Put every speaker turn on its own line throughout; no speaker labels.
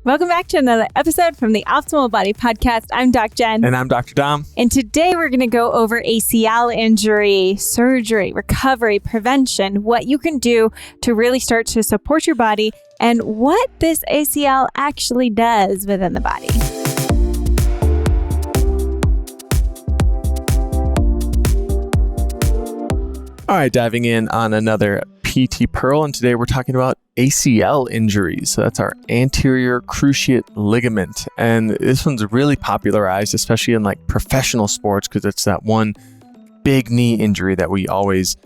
Welcome back to another episode from the Optimal Body Podcast. I'm Doc Jen.
And I'm Dr. Dom.
And today we're going to go over ACL injury, surgery, recovery, prevention, what you can do to really start to support your body, and what this ACL actually does within the body.
All right, diving in on another PT Pearl, and today we're talking about ACL injuries. So that's our anterior cruciate ligament. And this one's really popularized, especially in like professional sports, because it's that one big knee injury that we always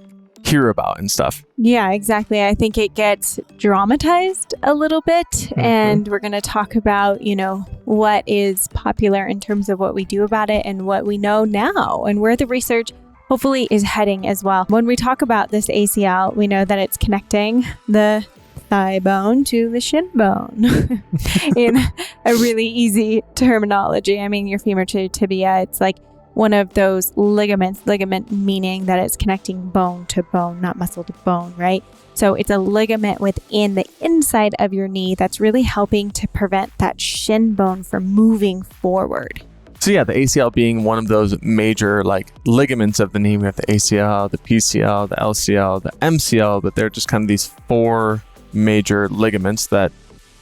hear about and stuff.
Yeah, exactly. I think it gets dramatized a little bit, and we're going to talk about, what is popular in terms of what we do about it and what we know now and where the research hopefully is heading as well. When we talk about this ACL, we know that it's connecting the thigh bone to the shin bone in a really easy terminology. I mean, your femur to tibia, it's like one of those ligaments, ligament meaning that it's connecting bone to bone, not muscle to bone, right? So it's a ligament within the inside of your knee that's really helping to prevent that shin bone from moving forward.
So yeah, the ACL being one of those major ligaments of the knee. We have the ACL, the PCL, the LCL, the MCL, but they're just kind of these four major ligaments that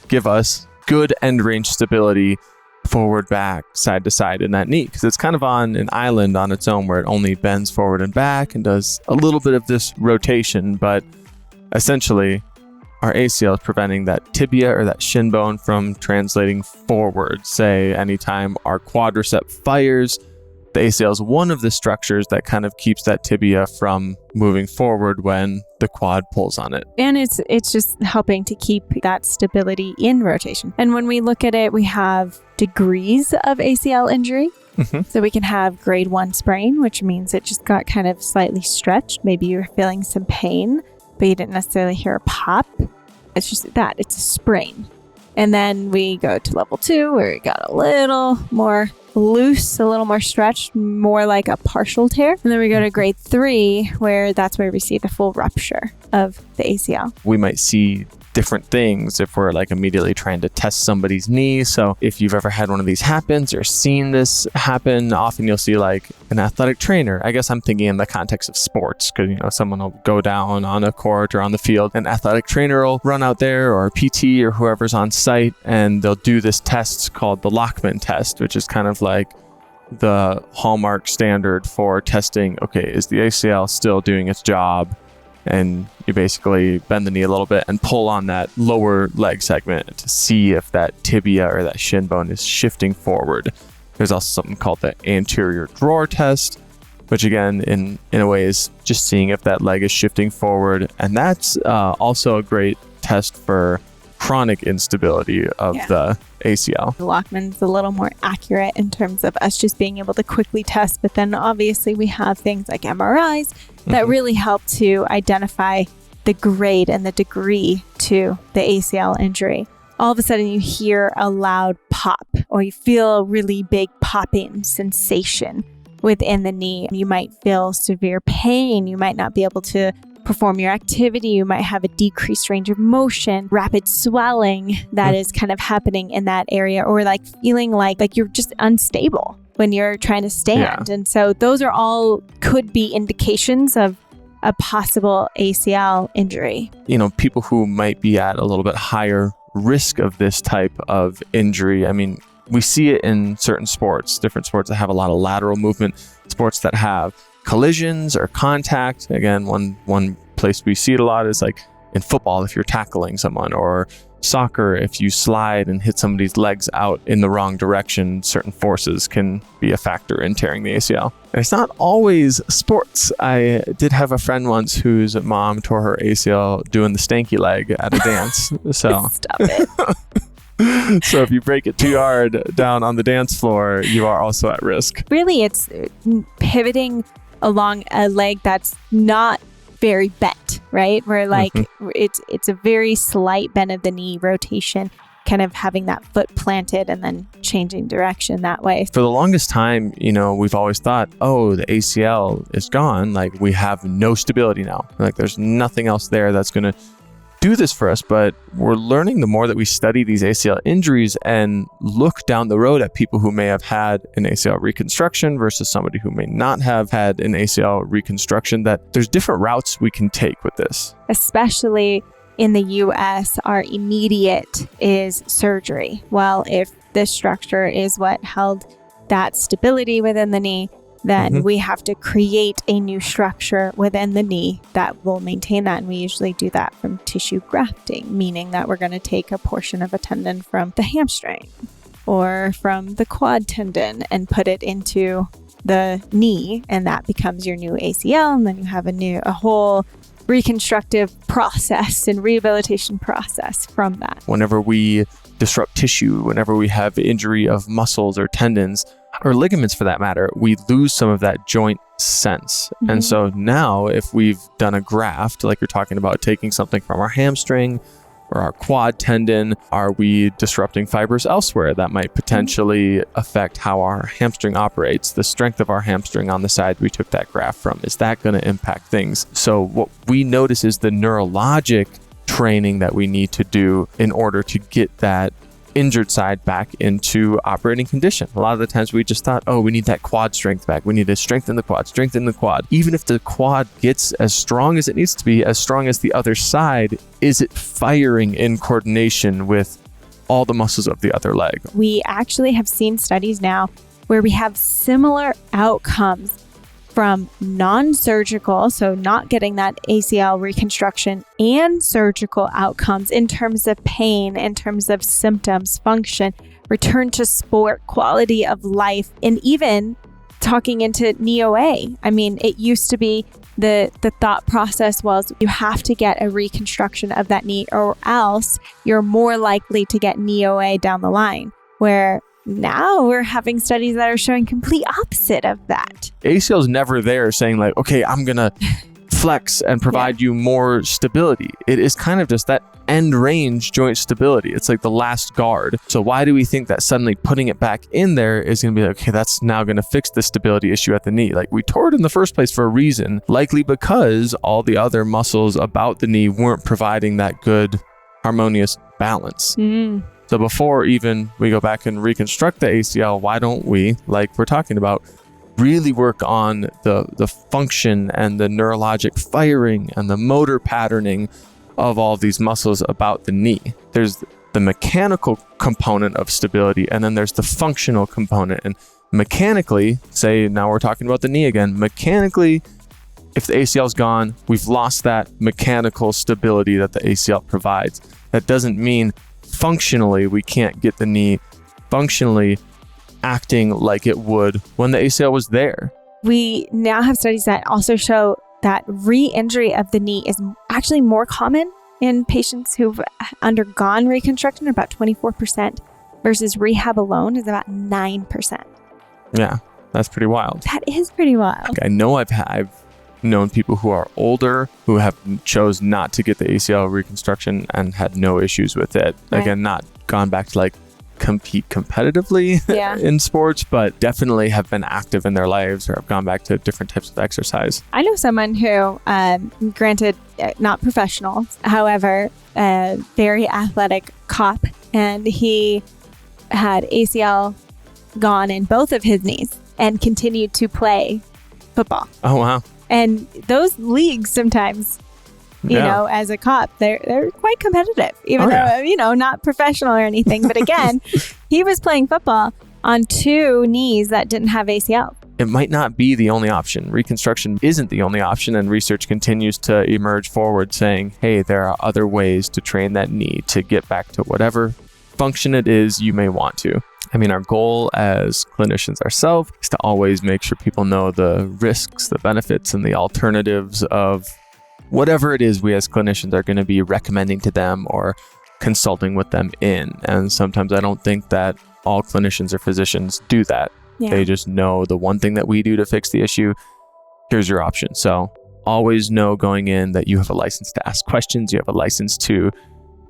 give us good end range stability forward, back, side to side in that knee, because it's kind of on an island on its own where it only bends forward and back and does a little bit of this rotation, but essentially our ACL is preventing that tibia or that shin bone from translating forward. Say anytime our quadricep fires, the ACL is one of the structures that kind of keeps that tibia from moving forward when the quad pulls on it.
And it's just helping to keep that stability in rotation. And when we look at it, we have degrees of ACL injury. So we can have grade 1 sprain, which means it just got kind of slightly stretched. Maybe you're feeling some pain, but you didn't necessarily hear a pop. It's just that, it's a sprain. And then we go to level 2 where it got a little more loose, a little more stretched, more like a partial tear. And then we go to grade 3 where that's where we see the full rupture of the ACL.
We might see different things if we're immediately trying to test somebody's knee. So if you've ever had one of these happens or seen this happen, often you'll see an athletic trainer. I guess I'm thinking in the context of sports, because someone will go down on a court or on the field, an athletic trainer will run out there, or PT or whoever's on site, and they'll do this test called the Lockman test, which is kind of like the hallmark standard for testing, okay, is the ACL still doing its job? And you basically bend the knee a little bit and pull on that lower leg segment to see if that tibia or that shin bone is shifting forward. There's also something called the anterior drawer test, which again, in a way, is just seeing if that leg is shifting forward. And that's also a great test for chronic instability of the ACL.
The Lockman's a little more accurate in terms of us just being able to quickly test, but then obviously we have things like MRIs that really help to identify the grade and the degree to the ACL injury. All of a sudden you hear a loud pop, or you feel a really big popping sensation within the knee. You might feel severe pain. You might not be able to perform your activity. You might have a decreased range of motion, rapid swelling that is kind of happening in that area, or feeling like you're just unstable when you're trying to stand. And so those are all could be indications of a possible ACL injury.
People who might be at a little bit higher risk of this type of injury, I mean, we see it in certain sports, different sports that have a lot of lateral movement, sports that have collisions or contact. Again, one place we see it a lot is in football, if you're tackling someone, or soccer, if you slide and hit somebody's legs out in the wrong direction, certain forces can be a factor in tearing the ACL. And it's not always sports. I did have a friend once whose mom tore her ACL doing the stanky leg at a dance. So
Stop it.
So if you break it too hard down on the dance floor, you are also at risk.
Really, it's pivoting along a leg that's not very bent, right? Where it's a very slight bend of the knee rotation, kind of having that foot planted and then changing direction that way.
For the longest time, we've always thought, oh, the ACL is gone. We have no stability now. There's nothing else there that's going to do this for us, but we're learning the more that we study these ACL injuries and look down the road at people who may have had an ACL reconstruction versus somebody who may not have had an ACL reconstruction, that there's different routes we can take with this.
Especially in the US, our immediate is surgery. Well, if this structure is what held that stability within the knee, then we have to create a new structure within the knee that will maintain that. And we usually do that from tissue grafting, meaning that we're going to take a portion of a tendon from the hamstring or from the quad tendon and put it into the knee, and that becomes your new ACL. And then you have a whole reconstructive process and rehabilitation process from that.
Whenever we disrupt tissue, whenever we have injury of muscles or tendons, or ligaments for that matter, we lose some of that joint sense. And so now if we've done a graft, like you're talking about, taking something from our hamstring or our quad tendon, are we disrupting fibers elsewhere that might potentially affect how our hamstring operates? The strength of our hamstring on the side we took that graft from, is that going to impact things? So what we notice is the neurologic training that we need to do in order to get that injured side back into operating condition. A lot of the times we just thought, we need that quad strength back. We need to strengthen the quad. Even if the quad gets as strong as it needs to be, as strong as the other side, is it firing in coordination with all the muscles of the other leg?
We actually have seen studies now where we have similar outcomes from non-surgical, so not getting that ACL reconstruction, and surgical outcomes in terms of pain, in terms of symptoms, function, return to sport, quality of life, and even talking into knee OA. I mean, it used to be the thought process was you have to get a reconstruction of that knee or else you're more likely to get knee OA down the line, where now we're having studies that are showing complete opposite of that.
ACL is never there saying like, okay, I'm going to flex and provide you more stability. It is kind of just that end range joint stability. It's like the last guard. So why do we think that suddenly putting it back in there is going to be like, okay, that's now going to fix the stability issue at the knee? Like, we tore it in the first place for a reason, likely because all the other muscles about the knee weren't providing that good harmonious balance. So before even we go back and reconstruct the ACL, why don't we, like we're talking about, really work on the function and the neurologic firing and the motor patterning of all of these muscles about the knee? There's the mechanical component of stability, and then there's the functional component. And mechanically, say now we're talking about the knee again, mechanically, if the ACL is gone, we've lost that mechanical stability that the ACL provides. That doesn't mean functionally we can't get the knee functionally acting like it would when the ACL was there.
We now have studies that also show that re-injury of the knee is actually more common in patients who've undergone reconstruction, about 24%, versus rehab alone is about 9%.
Yeah, that's pretty wild.
That is pretty wild.
I know I've known people who are older who have chose not to get the ACL reconstruction and had no issues with it.
Right.
Again, not gone back to like compete competitively in sports, but definitely have been active in their lives or have gone back to different types of exercise.
I know someone who, granted, not professional, however, very athletic cop, and he had ACL gone in both of his knees and continued to play football.
Oh, wow.
And those leagues sometimes, you know, as a cop, they're quite competitive, even though, you know, not professional or anything. But again, he was playing football on two knees that didn't have ACL.
It might not be the only option. Reconstruction isn't the only option, and research continues to emerge forward saying, hey, there are other ways to train that knee to get back to whatever function it is you may want to. I mean, our goal as clinicians ourselves is to always make sure people know the risks, the benefits, and the alternatives of whatever it is we as clinicians are going to be recommending to them or consulting with them in. And sometimes I don't think that all clinicians or physicians do that. Yeah. They just know the one thing that we do to fix the issue. Here's your option. So always know going in that you have a license to ask questions. You have a license to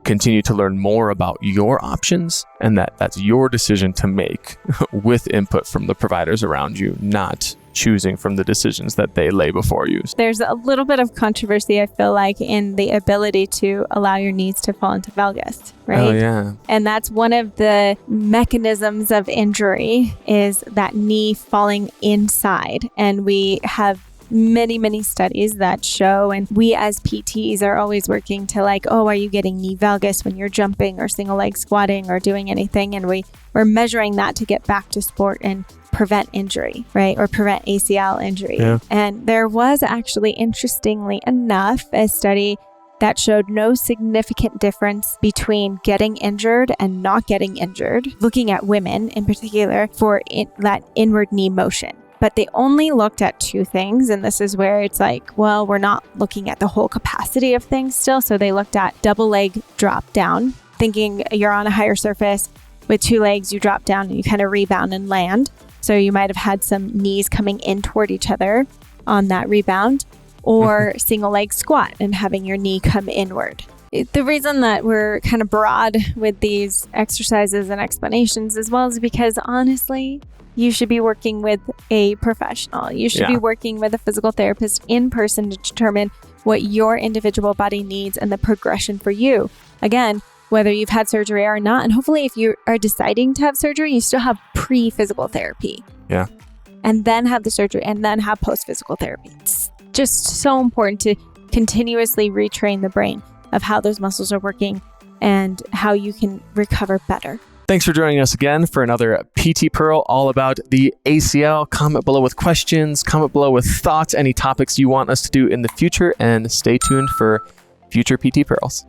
continue to learn more about your options, and that's your decision to make with input from the providers around you, not choosing from the decisions that they lay before you.
There's a little bit of controversy, I feel like, in the ability to allow your knees to fall into valgus, right?
Oh, yeah.
And that's one of the mechanisms of injury, is that knee falling inside. And we have many studies that show, and we as PTs are always working to like, oh, are you getting knee valgus when you're jumping or single leg squatting or doing anything? And we're measuring that to get back to sport and prevent injury, right? Or prevent ACL injury.
Yeah.
And there was actually, interestingly enough, a study that showed no significant difference between getting injured and not getting injured, looking at women in particular for that inward knee motion. But they only looked at two things. And this is where it's like, well, we're not looking at the whole capacity of things still. So they looked at double leg drop down, thinking you're on a higher surface with two legs, you drop down and you kind of rebound and land. So you might have had some knees coming in toward each other on that rebound, or single leg squat and having your knee come inward. The reason that we're kind of broad with these exercises and explanations as well is because honestly, you should be working with a professional. You should be working with a physical therapist in person to determine what your individual body needs and the progression for you. Again, whether you've had surgery or not. And hopefully if you are deciding to have surgery, you still have pre-physical therapy.
Yeah.
And then have the surgery and then have post-physical therapy. It's just so important to continuously retrain the brain of how those muscles are working and how you can recover better.
Thanks for joining us again for another PT Pearl all about the ACL. Comment below with questions, comment below with thoughts, any topics you want us to do in the future, and stay tuned for future PT Pearls.